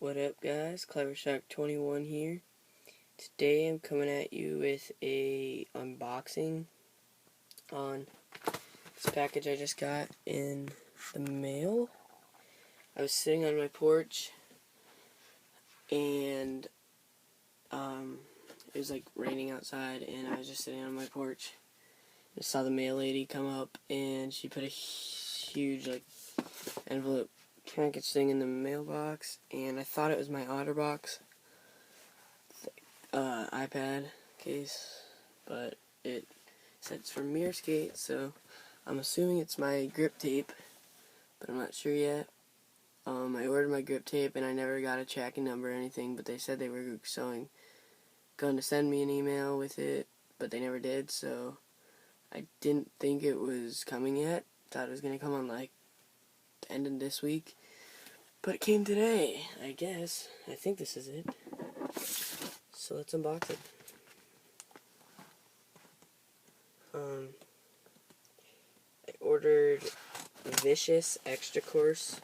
What up, guys? Clever Shark 21 here. Today I'm coming at you with a unboxing on this package I just got in the mail. I was sitting on my porch and it was like raining outside, and I was just sitting on my porch. I saw the mail lady come up, and she put a huge envelope package thing in the mailbox, and I thought it was my OtterBox iPad case, but it said it's from Mirror Skate, so I'm assuming it's my grip tape, but I'm not sure yet. I ordered my grip tape and I never got a tracking number or anything, but they said they were going to send me an email with it, but they never did, so I didn't think it was coming yet. Thought it was going to come on like the end of this week, but it came today, I guess. I think this is it. So let's unbox it. I ordered Vicious Extra Course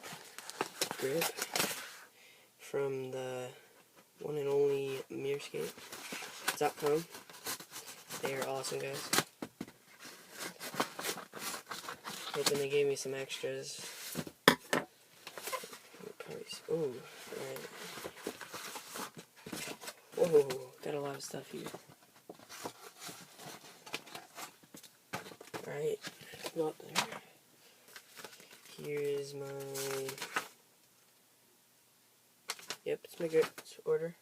grip from the one and only mirrorskate.com. They are awesome, guys. Hoping they gave me some extras. Oh, alright. Whoa, got a lot of stuff here. Alright, come up there. Here is my... Yep, it's my grip order.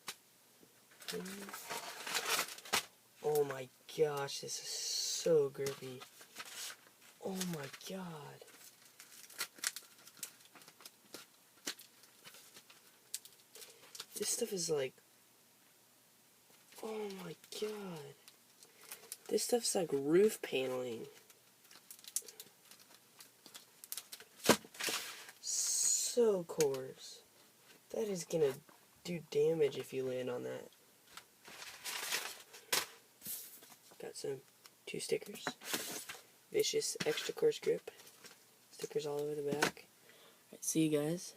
Oh my gosh, this is so grippy. Oh my god. This stuff is like... Oh my god. This stuff's like roof paneling. So coarse. That is gonna do damage if you land on that. Got two stickers. Vicious Extra Course grip. Stickers all over the back. Alright, see you guys.